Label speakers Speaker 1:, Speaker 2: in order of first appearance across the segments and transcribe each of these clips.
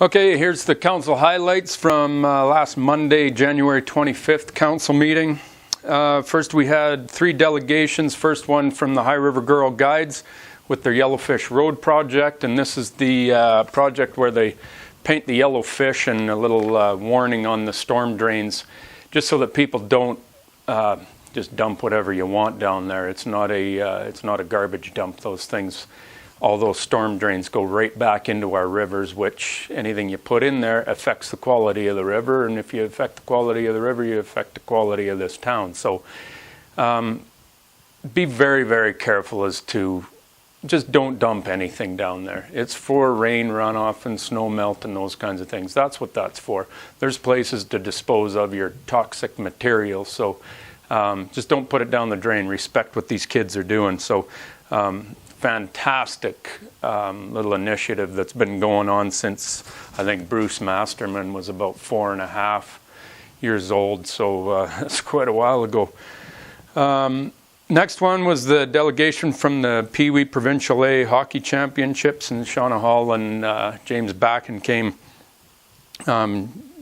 Speaker 1: Okay, here's the council highlights from last Monday, January 25th council meeting. First, we had 3 delegations. First one from the High River Girl Guides with their Yellowfish Road project, and this is the project where they paint the yellow fish and a little warning on the storm drains, just so that people don't just dump whatever you want down there. It's not a garbage dump. Those things, all those storm drains go right back into our rivers, which anything you put in there affects the quality of the river. And if you affect the quality of the river, you affect the quality of this town. So be very, very careful as to just don't dump anything down there. It's for rain runoff and snow melt and those kinds of things. That's what that's for. There's places to dispose of your toxic material. So just don't put it down the drain. Respect what these kids are doing. So fantastic little initiative that's been going on since I think Bruce Masterman was about 4.5 years old, so that's quite a while ago. Next one was the delegation from the Peewee Provincial A Hockey Championships, and Shauna Hall and James Backen came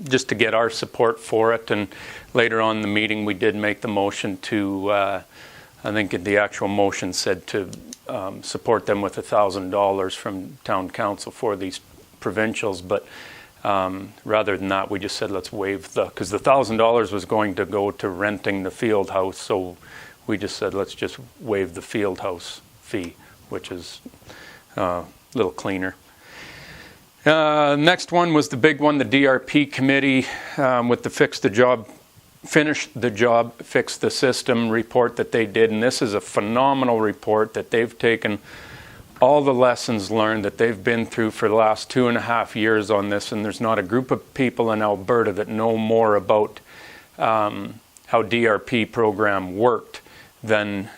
Speaker 1: just to get our support for it, and later on in the meeting we did make the motion to, I think the actual motion said to support them with $1,000 from town council for these provincials, but rather than that we just said let's waive because the $1,000 was going to go to renting the field house, so we just said let's just waive the field house fee, which is a little cleaner. Next one was the big one, the DRP committee with the Finish the Job, Fix the System report that they did. And this is a phenomenal report that they've taken all the lessons learned that they've been through for the last 2.5 years on this. And there's not a group of people in Alberta that know more about how DRP program worked than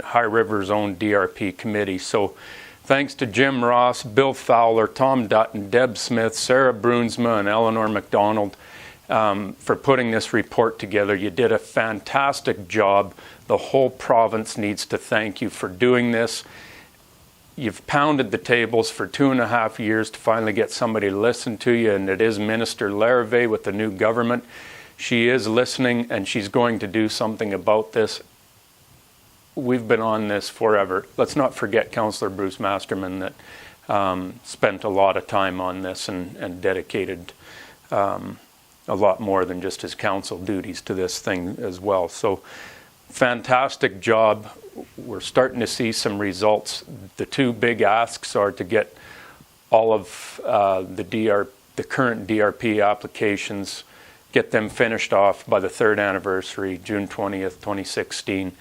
Speaker 1: High River's own DRP committee. So thanks to Jim Ross, Bill Fowler, Tom Dutton, Deb Smith, Sarah Brunsma, and Eleanor McDonald for putting this report together. You did a fantastic job. The whole province needs to thank you for doing this. You've pounded the tables for 2.5 years to finally get somebody to listen to you, and it is Minister Larrivee with the new government. She is listening, and she's going to do something about this. We've been on this forever. Let's not forget Councillor Bruce Masterman that spent a lot of time on this and dedicated a lot more than just his council duties to this thing as well. So fantastic job. We're starting to see some results. The 2 big asks are to get all of the current DRP applications, get them finished off by the 3rd anniversary, June 20th, 2016.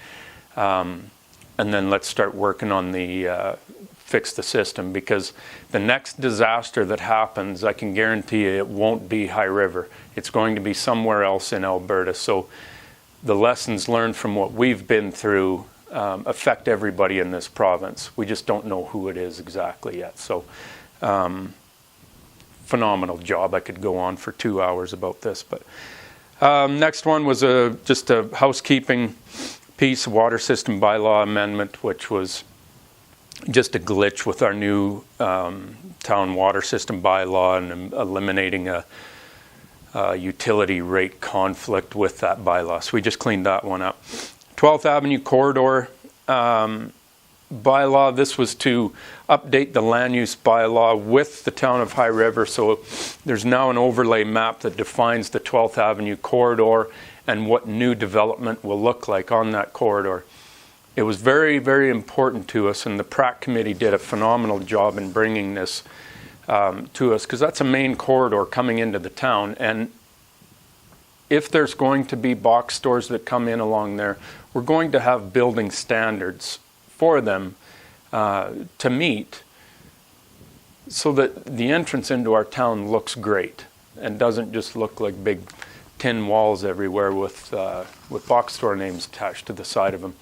Speaker 1: And then let's start working on the fix the system, because the next disaster that happens, I can guarantee you it won't be High River. It's going to be somewhere else in Alberta. So the lessons learned from what we've been through affect everybody in this province. We just don't know who it is exactly yet. So phenomenal job. I could go on for 2 hours about this. But next one was just a housekeeping piece, water system bylaw amendment, which was just a glitch with our new town water system bylaw and eliminating a utility rate conflict with that bylaw. So we just cleaned that one up. 12th Avenue corridor bylaw. This was to update the land use bylaw with the town of High River. So there's now an overlay map that defines the 12th Avenue corridor and what new development will look like on that corridor. It was very, very important to us, and the Pratt Committee did a phenomenal job in bringing this to us, because that's a main corridor coming into the town. And if there's going to be box stores that come in along there, we're going to have building standards for them to meet, so that the entrance into our town looks great and doesn't just look like big tin walls everywhere with box store names attached to the side of them.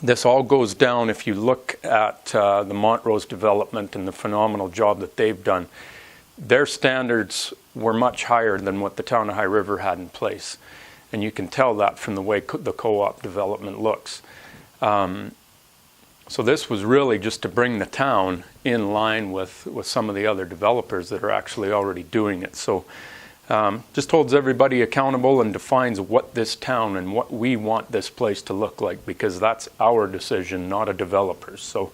Speaker 1: This all goes down, if you look at the Montrose development and the phenomenal job that they've done, their standards were much higher than what the town of High River had in place. And you can tell that from the way the co-op development looks. So this was really just to bring the town in line with some of the other developers that are actually already doing it. So just holds everybody accountable and defines what this town and what we want this place to look like, because that's our decision, not a developer's. So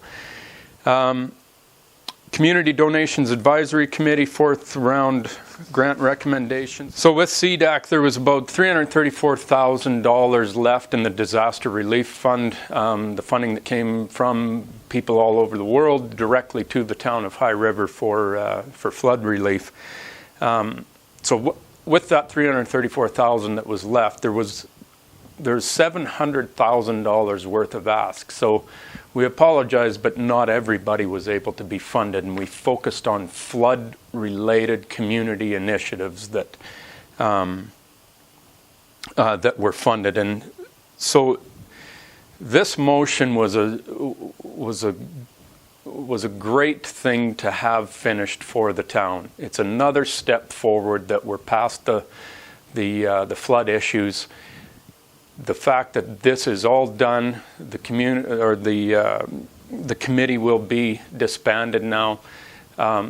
Speaker 1: Community Donations Advisory Committee, 4th round grant recommendations. So with CDAC, there was about $334,000 left in the Disaster Relief Fund, the funding that came from people all over the world directly to the town of High River for flood relief. So with that $334,000 that was left, there's $700,000 worth of asks. So we apologize, but not everybody was able to be funded, and we focused on flood-related community initiatives that that were funded. And so this motion was a great thing to have finished for the town. It's another step forward that we're past the flood issues. The fact that this is all done, the committee will be disbanded now,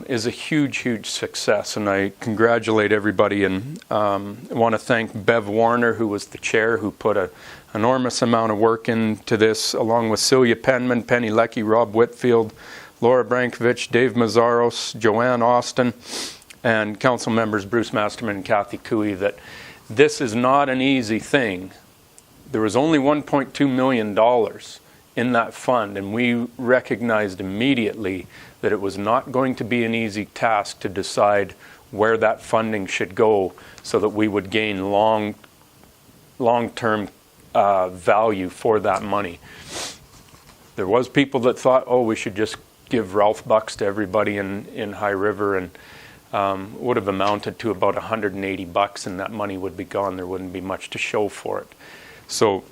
Speaker 1: is a huge success, and I congratulate everybody, and want to thank Bev Warner, who was the chair, who put an enormous amount of work into this, along with Celia Penman, Penny Leckie, Rob Whitfield, Laura Brankovich, Dave Mazzaros, Joanne Austin, and council members Bruce Masterman and Kathy Peewee, that this is not an easy thing. There was only $1.2 million in that fund, and we recognized immediately that it was not going to be an easy task to decide where that funding should go so that we would gain long-term value for that money. There was people that thought, oh, we should just give Ralph bucks to everybody in High River, and would have amounted to about $180, and that money would be gone. There wouldn't be much to show for it. So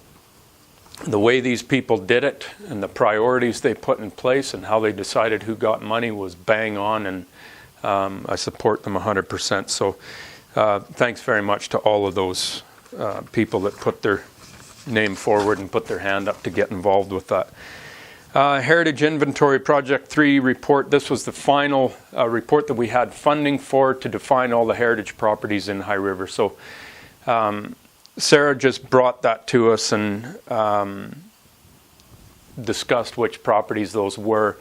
Speaker 1: the way these people did it and the priorities they put in place and how they decided who got money was bang on, and I support them 100%. So thanks very much to all of those people that put their name forward and put their hand up to get involved with that. Heritage Inventory Project 3 report. This was the final report that we had funding for to define all the heritage properties in High River. So Sarah just brought that to us and discussed which properties those were.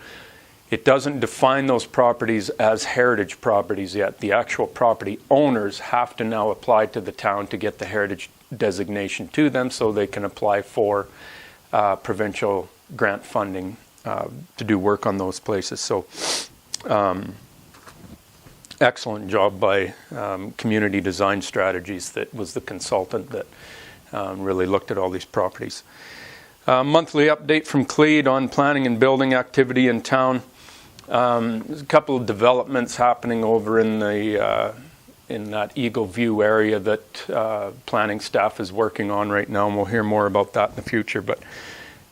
Speaker 1: It doesn't define those properties as heritage properties yet. The actual property owners have to now apply to the town to get the heritage designation to them so they can apply for provincial grant funding to do work on those places. So excellent job by Community Design Strategies, that was the consultant that really looked at all these properties. Monthly update from Clede on planning and building activity in town. There's a couple of developments happening over in that Eagle View area that planning staff is working on right now, and we'll hear more about that in the future. But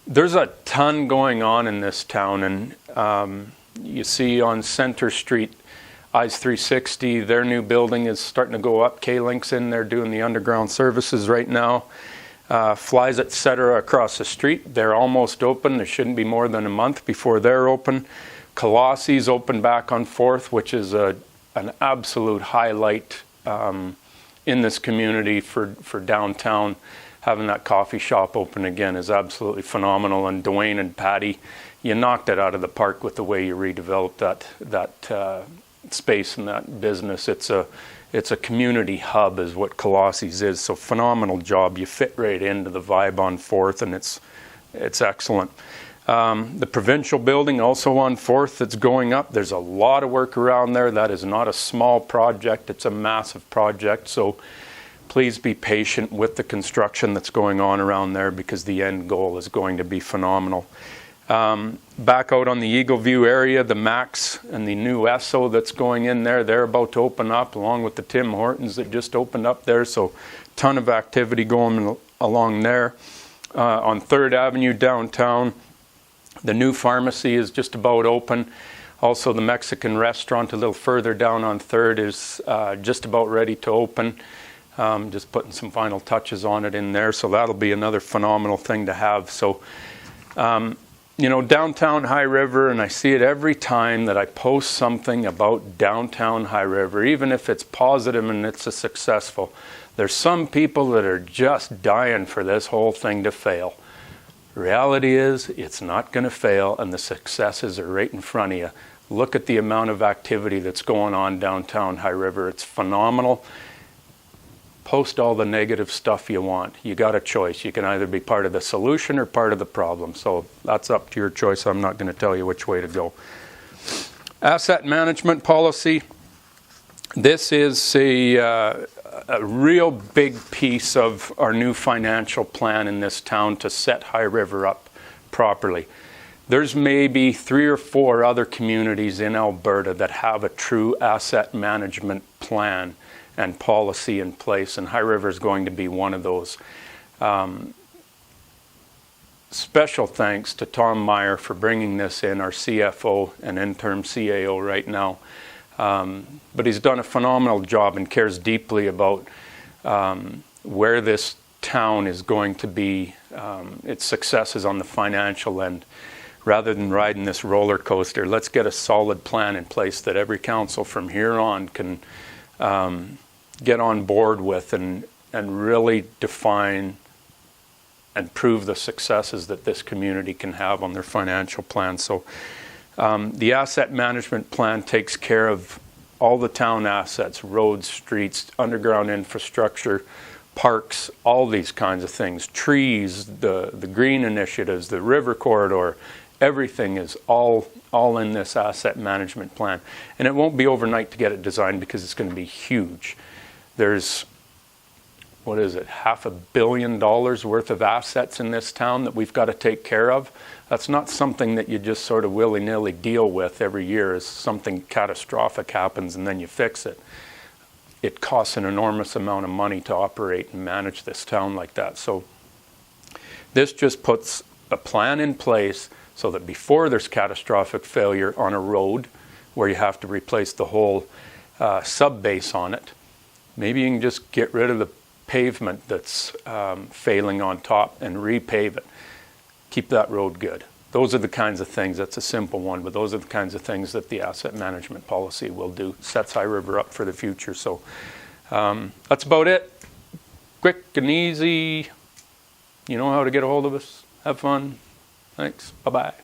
Speaker 1: there's a ton going on in this town, and you see on Center Street, Eyes 360, their new building is starting to go up. K-Link's in there doing the underground services right now. Flies, etc. across the street, they're almost open. There shouldn't be more than a month before they're open. Colossi's open back on 4th, which is an absolute highlight in this community for downtown. Having that coffee shop open again is absolutely phenomenal. And Dwayne and Patty, you knocked it out of the park with the way you redeveloped that space and that business. It's a community hub is what Colossi's is. So phenomenal job. You fit right into the vibe on 4th, and it's excellent. The Provincial building also on 4th, that's going up. There's a lot of work around there. That is not a small project. It's a massive project. So please be patient with the construction that's going on around there, because the end goal is going to be phenomenal. Back out on the Eagle View area, the Max and the new Esso that's going in there, they're about to open up, along with the Tim Hortons that just opened up there. So ton of activity going along there. On 3rd Avenue downtown, the new pharmacy is just about open. Also, the Mexican restaurant a little further down on 3rd is just about ready to open. Just putting some final touches on it in there. So that'll be another phenomenal thing to have. So you know, downtown High River, and I see it every time that I post something about downtown High River, even if it's positive and it's a successful. There's some people that are just dying for this whole thing to fail. Reality is, it's not going to fail, and the successes are right in front of you. Look at the amount of activity that's going on downtown High River. It's phenomenal. Post all the negative stuff you want. You got a choice. You can either be part of the solution or part of the problem. So that's up to your choice. I'm not going to tell you which way to go. Asset management policy. This is a real big piece of our new financial plan in this town to set High River up properly. There's maybe 3 or 4 other communities in Alberta that have a true asset management plan and policy in place, and High River is going to be one of those. Special thanks to Tom Meyer for bringing this in, our CFO and interim CAO right now. But he's done a phenomenal job and cares deeply about where this town is going to be, its successes on the financial end. Rather than riding this roller coaster, let's get a solid plan in place that every council from here on can get on board with and really define and prove the successes that this community can have on their financial plan. So the asset management plan takes care of all the town assets, roads, streets, underground infrastructure, parks, all these kinds of things, trees, the green initiatives, the river corridor. Everything is all in this asset management plan. And it won't be overnight to get it designed because it's going to be huge. There's, what is it, $500 million worth of assets in this town that we've got to take care of. That's not something that you just sort of willy-nilly deal with every year as something catastrophic happens and then you fix it. It costs an enormous amount of money to operate and manage this town like that. So this just puts a plan in place so that before there's catastrophic failure on a road where you have to replace the whole sub-base on it, maybe you can just get rid of the pavement that's failing on top and repave it. Keep that road good. Those are the kinds of things, that's a simple one, but those are the kinds of things that the asset management policy will do. Sets High River up for the future. So that's about it. Quick and easy. You know how to get a hold of us. Have fun. Thanks. Bye-bye.